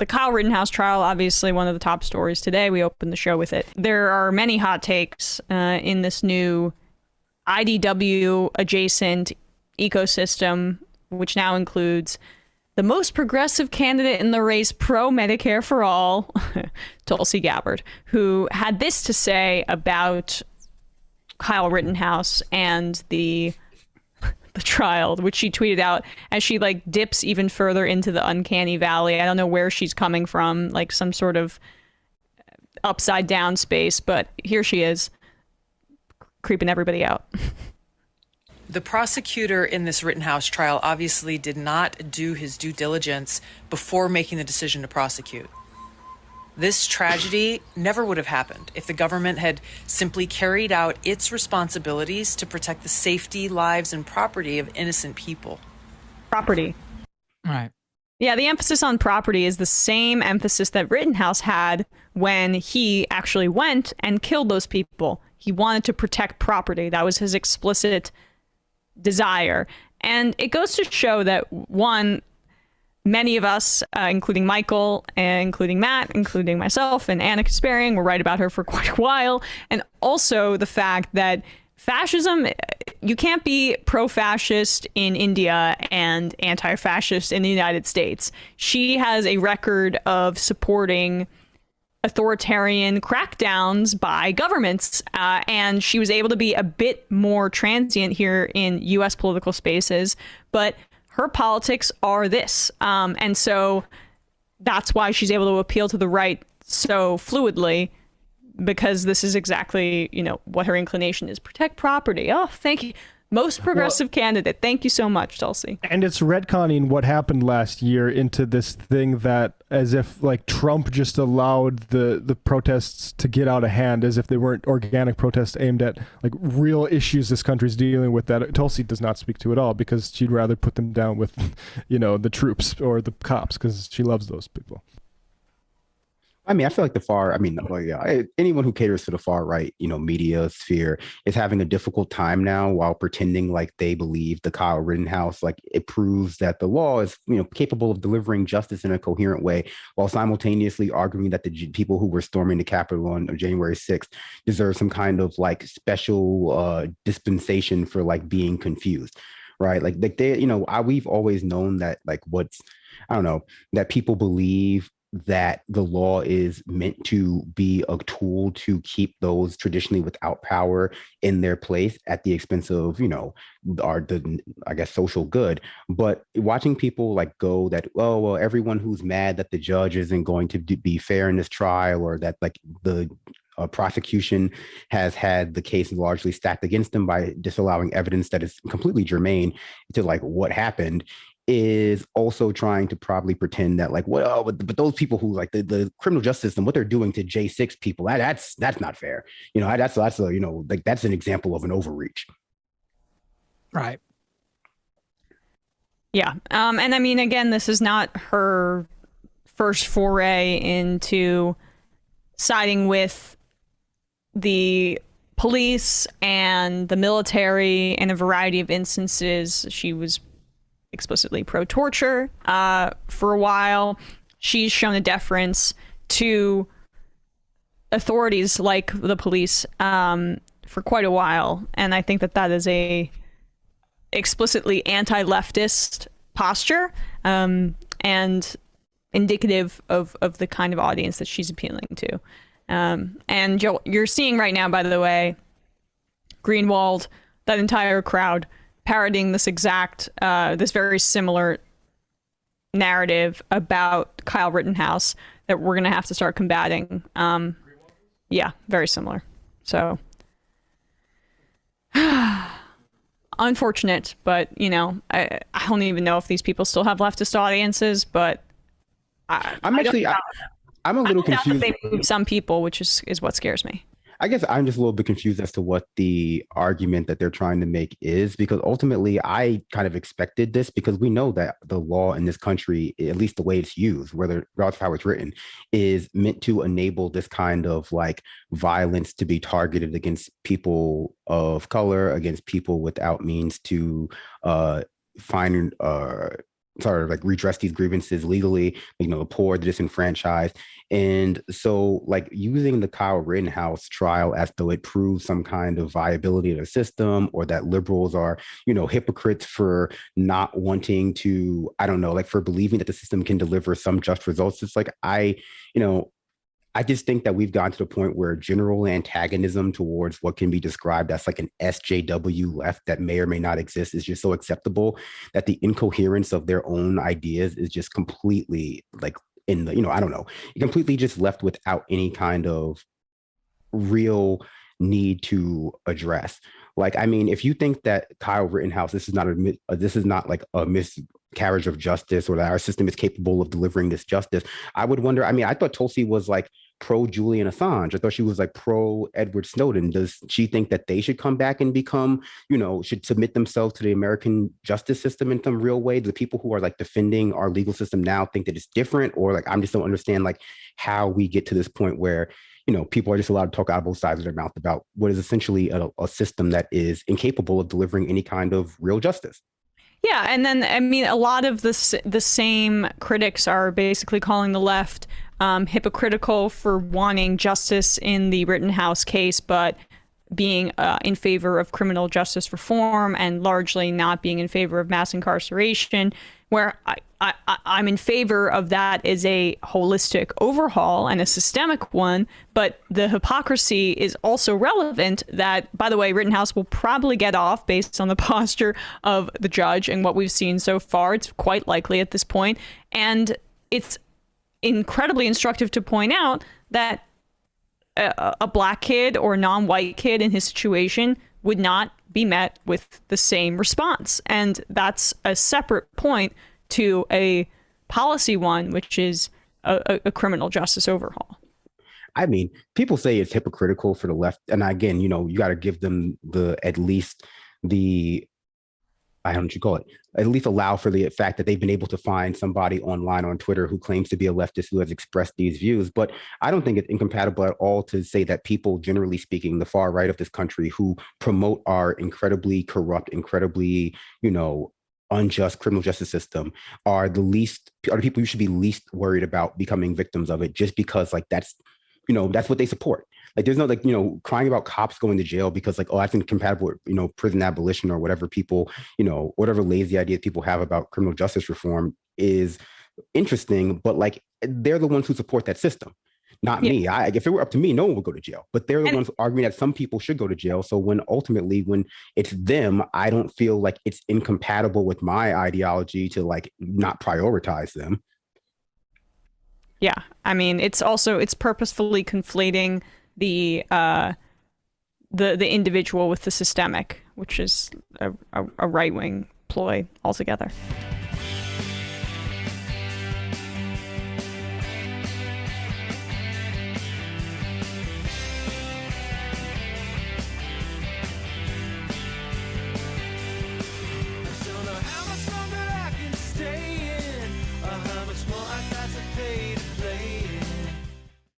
the Kyle Rittenhouse trial, obviously one of the top stories today. We opened the show with it. There are many hot takes in this new IDW adjacent ecosystem, which now includes the most progressive candidate in the race pro Medicare for all, Tulsi Gabbard, who had this to say about Kyle Rittenhouse and the trial, which she tweeted out as she like dips even further into the uncanny valley. I don't know where she's coming from, like some sort of upside down space, but here she is creeping everybody out. The prosecutor in this Rittenhouse trial obviously did not do his due diligence before making the decision to prosecute. This tragedy never would have happened if the government had simply carried out its responsibilities to protect the safety, lives, and property of innocent people. Property. Right. Yeah, the emphasis on property is the same emphasis that Rittenhouse had when he actually went and killed those people. He wanted to protect property. That was his explicit desire. And it goes to show that, one, many of us, including Michael, including Matt, including myself, and Anna Kasparian, were right about her for quite a while. And also the fact that fascism, you can't be pro-fascist in India and anti-fascist in the United States. She has a record of supporting authoritarian crackdowns by governments, and she was able to be a bit more transient here in U.S. political spaces, but her politics are this. And so that's why she's able to appeal to the right so fluidly, because this is exactly, what her inclination is. Protect property. Oh, thank you. Most progressive candidate. Thank you so much, Tulsi. And it's retconning what happened last year into this thing that, as if like Trump just allowed the protests to get out of hand, as if they weren't organic protests aimed at like real issues this country's dealing with, that Tulsi does not speak to at all, because she'd rather put them down with, the troops or the cops, because she loves those people. I mean, I feel like anyone who caters to the far right, media sphere is having a difficult time now while pretending like they believe the Kyle Rittenhouse. Like, it proves that the law is, capable of delivering justice in a coherent way, while simultaneously arguing that the people who were storming the Capitol on January 6th deserve some kind of like special dispensation for like being confused. Right. Like they, we've always known that that people believe that the law is meant to be a tool to keep those traditionally without power in their place at the expense of, social good. But watching people like go that, oh, well, everyone who's mad that the judge isn't going to be fair in this trial, or that like the prosecution has had the case largely stacked against them by disallowing evidence that is completely germane to like what happened, is also trying to probably pretend that like, well, but those people who like the criminal justice system, what they're doing to J6 people, that's not fair. That's an example of an overreach. Right. Yeah. And I mean, again, this is not her first foray into siding with the police and the military in a variety of instances. She was explicitly pro-torture for a while. She's shown a deference to authorities like the police for quite a while, and I think that is a explicitly anti-leftist posture, and indicative of the kind of audience that she's appealing to. And you're seeing right now, by the way, Greenwald, that entire crowd parroting this very similar narrative about Kyle Rittenhouse that we're going to have to start combating. Yeah, very similar. So unfortunate, but I don't even know if these people still have leftist audiences, but I'm a little confused. They move some people, which is what scares me. I guess I'm just a little bit confused as to what the argument that they're trying to make is, because ultimately I kind of expected this, because we know that the law in this country, at least the way it's used, whether regardless of how it's written, is meant to enable this kind of like violence to be targeted against people of color, against people without means to find like redress these grievances legally, the poor, the disenfranchised. And so like using the Kyle Rittenhouse trial as though it proves some kind of viability of the system, or that liberals are, hypocrites for not wanting to, I don't know, like for believing that the system can deliver some just results. It's like, I just think that we've gotten to the point where general antagonism towards what can be described as like an SJW left that may or may not exist is just so acceptable that the incoherence of their own ideas is just completely like in the, I don't know, completely just left without any kind of real need to address. Like, I mean, if you think that Kyle Rittenhouse, this is not like a miscarriage of justice, or that our system is capable of delivering this justice, I would wonder. I mean, I thought Tulsi was like pro Julian Assange. I thought she was like pro Edward Snowden. Does she think that they should come back and become, should submit themselves to the American justice system in some real way? Do the people who are like defending our legal system now think that it's different? Or like, I'm just don't understand like how we get to this point where, people are just allowed to talk out of both sides of their mouth about what is essentially a system that is incapable of delivering any kind of real justice. Yeah, and then, I mean, a lot of the same critics are basically calling the left hypocritical for wanting justice in the Rittenhouse case, but being in favor of criminal justice reform, and largely not being in favor of mass incarceration, where I'm in favor of that as a holistic overhaul and a systemic one. But the hypocrisy is also relevant that, by the way, Rittenhouse will probably get off based on the posture of the judge and what we've seen so far. It's quite likely at this point. And it's incredibly instructive to point out that a black kid or non-white kid in his situation would not be met with the same response. And that's a separate point to a policy one, which is a criminal justice overhaul. I mean, people say it's hypocritical for the left. And again, you got to give them at least at least allow for the fact that they've been able to find somebody online on Twitter who claims to be a leftist who has expressed these views. But I don't think it's incompatible at all to say that people, generally speaking, the far right of this country, who promote our incredibly corrupt, incredibly, unjust criminal justice system are the people you should be least worried about becoming victims of it, just because like that's what they support. Like there's no crying about cops going to jail because like, oh, that's incompatible with, prison abolition or whatever people, whatever lazy ideas people have about criminal justice reform is interesting, but like they're the ones who support that system, not me. If it were up to me, no one would go to jail, but they're the ones arguing that some people should go to jail. So when it's them, I don't feel like it's incompatible with my ideology to like not prioritize them. Yeah. I mean, it's purposefully conflating the individual with the systemic, which is a right-wing ploy altogether.